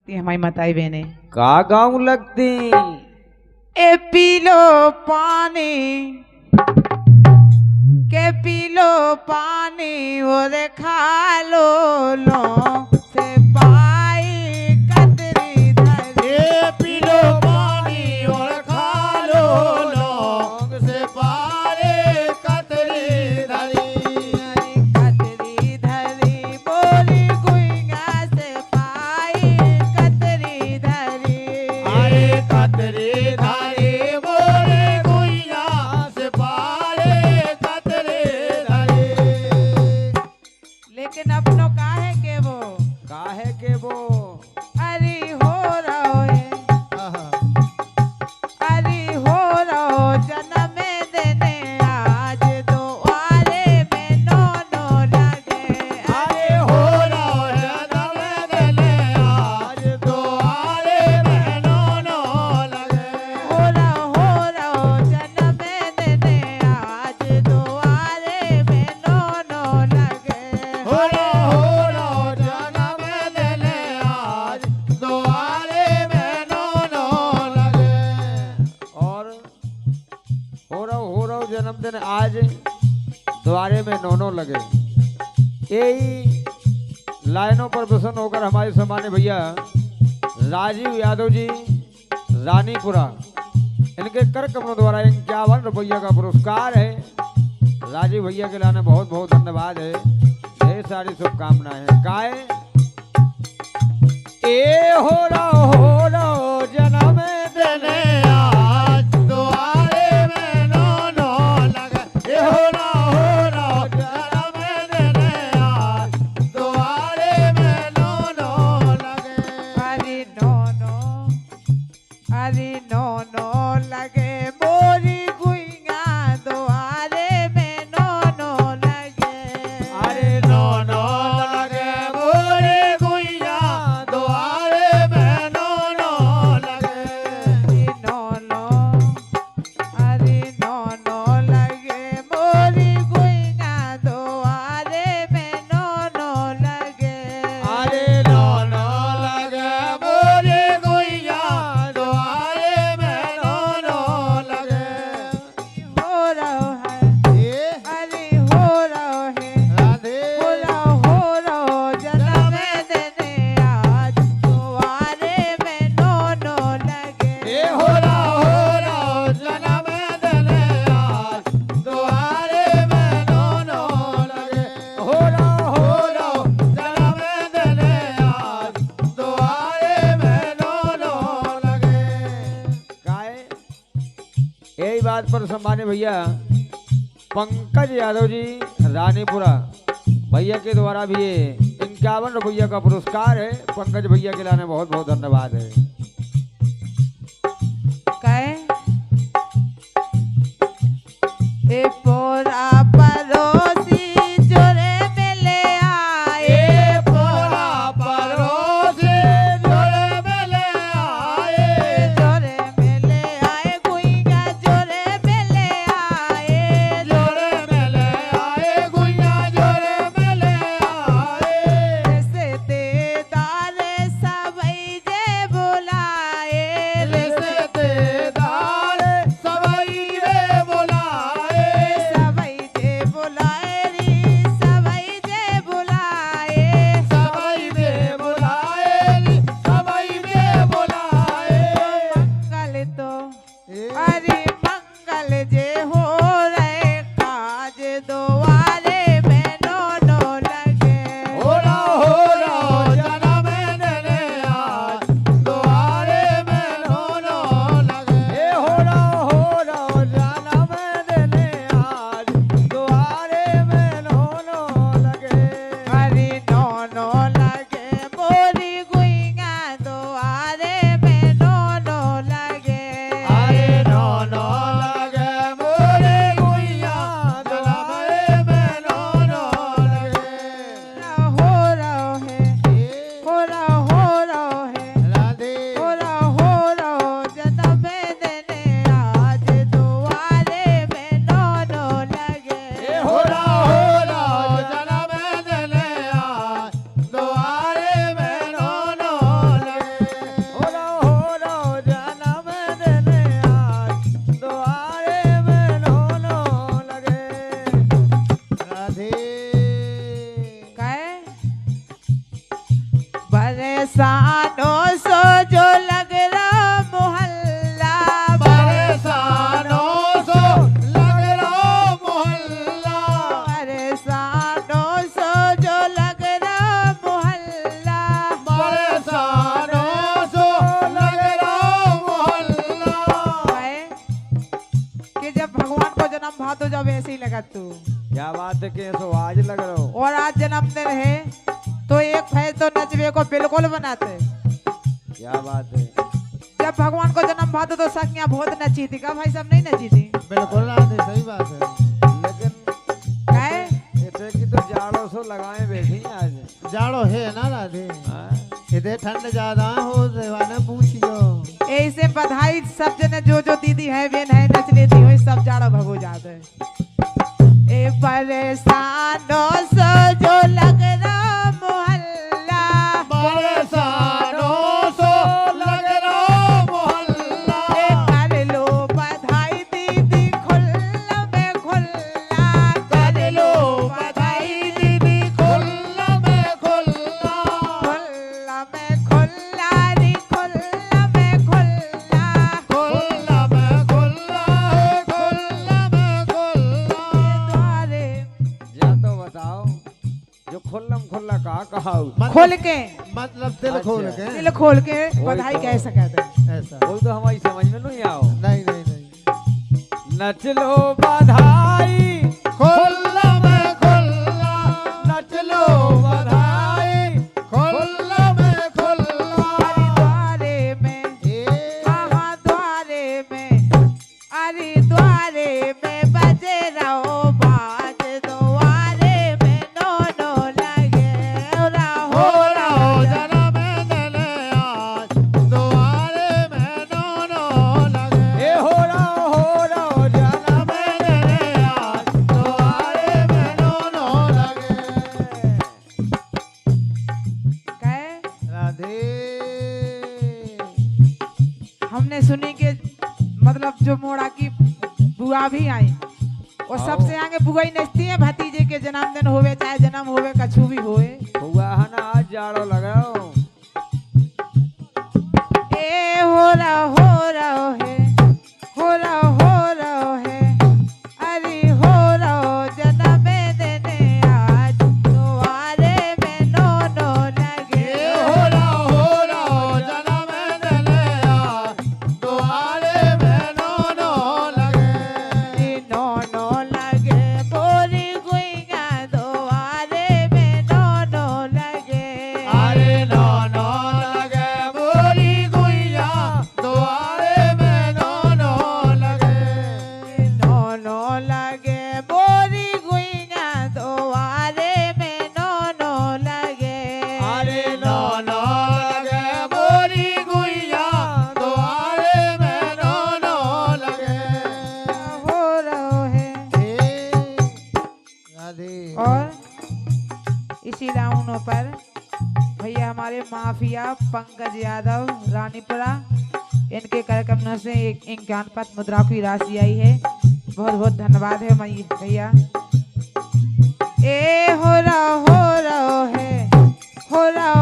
हमारी माताई बहने का गाँव लगती ए पी लो पानी के पी लो पानी और खा लो लो से पाई कतरी धरी पी लो पानी और खा लो लौंग से पारे कतरी धरी कतरी धरी बोली गुइया से पाई कतरी धरी अरे कतरी धरी बोले गुइया से पारे कतरी धरी। लेकिन अपनों काहे के वो अरे हो रहो है अरे हो रहो जन्म देने आज दो आरे में नो लगे अरे हो रहो जन्म देने आज द्वारे में नो लगे। हो रहो जन्म देने आज दो आरे में नो लगे हो रहो जन्म देने आज द्वारे में नो लगे। और हो रहा जन्मदिन आज द्वारे में नौनो लगे। यही लाइनों पर प्रसन्न होकर हमारे सम्मानित भैया राजीव यादव जी रानीपुरा इनके कर कमलों द्वारा 51 रुपया का पुरस्कार है। राजीव भैया के लाने बहुत बहुत धन्यवाद है, ढेर सारी शुभकामनाएं हैं। गाय ए हो रहा जन्म देने आज द्वारे में नो लगे। ये हो रहा जन्म देने आज द्वारे में नो लगे। अरे नो लगे बोरी गुइया द्वारे में नो लगे अरे नो लगे बोले गुइया द्वारे में नो लगे। अरे नो लगे बोरी गुइया द्वारे में नो लगे अरे नो लगे बोले गुइया द्वारे में नो लगे। हो रहो है अरे हो रहो है राधे हो रहो जन्म देने आज द्वारे में नो लगे ये हो रहा जन्म देने आज द्वारे में नो लगे। हो रहा जन्म देने आज द्वारे में नो लगे। गाय यही बात पर सम्मानित भैया पंकज यादव जी रानीपुरा भैया के द्वारा भी ये 51 रुपया का पुरस्कार है। पंकज भैया के लाने बहुत बहुत धन्यवाद है। कहे ए पोरा परोसी जोरे मिले आए पोरा परोसे जोड़े मिले आए। जोरे मिले आए गुइया जोरे मिले आए जोड़े मिले आए गुइया जोड़े मिले आए। से देदार सबई जे बुलाए रिश्तेदार सबई रे बुलाए। सबई परेशानों सो जो लग रहा मोहल्ला, परेशानों सो लग रहा मोहल्ला, परेशानों सो जो लग रहा मोहल्ला, परेशानों सो लग रहा मोहल्ला। है कि जब भगवान को जन्म भा तो जब ऐसे ही लगा तू, क्या बात है कि ऐसो आज लग रहा हो। और आज जन्मदिन है तो एक भैंस तो नचबे को बिल्कुल बनाते। क्या बात है। जब भगवान को जन्म भातो तो सखियां बहुत नची थी, का भाई सब नहीं नची थी? बिल्कुल राधे, सही बात है। लेकिन है इतने की तो जाड़ो सो लगाए बैठी हैं आज। जाड़ो है ना राधे, हाँ? इधर ठंड ज्यादा हो देवाने पूछियो। ऐसे बधाई सब जने जो जो दीदी है बहन है नच लेती हुई सब जाड़ो भगो जाते। ए परेशानों से जो लग रहा मोहल्ला, परेशानों सो लग रहा मोहल्ला, ए कर लो बधाई दीदी खुल्ला में खुल्ला, कर लो बधाई दीदी खुल्ला में खुल्ला, खुल्ला में खुल्ला री खुल्ला में खुल्ला, खुल्ला में खुल्ला है, खुल्ला में खुल्ला। द्वारे या तो बताओ जो खुल्लम खुल्ला कहा खोल के मतलब दिल खोल के दिल खोल के बधाई तो। कह सकते। ऐसा कोई तो हमारी समझ में नहीं आओ। नहीं नहीं नहीं, नच लो बधाई, खुल्ला में खुल्ला, नच लो बधाई, खुल्ला में खुल्ला। द्वारे में कहाँ द्वारे में, अरे द्वारे में बजे रहो बाज, द्वारे में नो लगे रहो हो रहो जन्मदिन आज, द्वारे में दोनों लगे। ए हो रहा जाना जन्मदिन आज, द्वारे में दोनों लगे। कहे राधे हमने सुनी के मतलब जो मोड़ा की बुआ भी आई और सबसे आगे बुआ ही नचती है भतीजे के जन्मदिन होवे चाहे जन्म होवे कछु भी होवे। हुआ है ना आज जाड़ो लगाओ। ए हो रहा है, हो रहा है, अरे हो रहा जन्मदिन आज, द्वारे में नो लगे हो रहो जन्मदिन आज, द्वारे में दोनों लगे। नो लगे बोरी गुइया, द्वारे में नो लगे। अरे दोनों लगे बोली गुइया, द्वारे में दोनों लगे। नो लगे बोरी गुइया, द्वारे में नो लगे। अरे दोनों लगे बोली गुइया, द्वारे में दोनों लगे। हो रहा है। राधे और इसी राउंडों पर भैया हमारे माफिया पंकज यादव रानीपुरा, इनके कार्यक्रम से एक 51 मुद्रा की राशि आई है। बहुत बहुत धन्यवाद है भैया। ए हो रहा है, हो रहा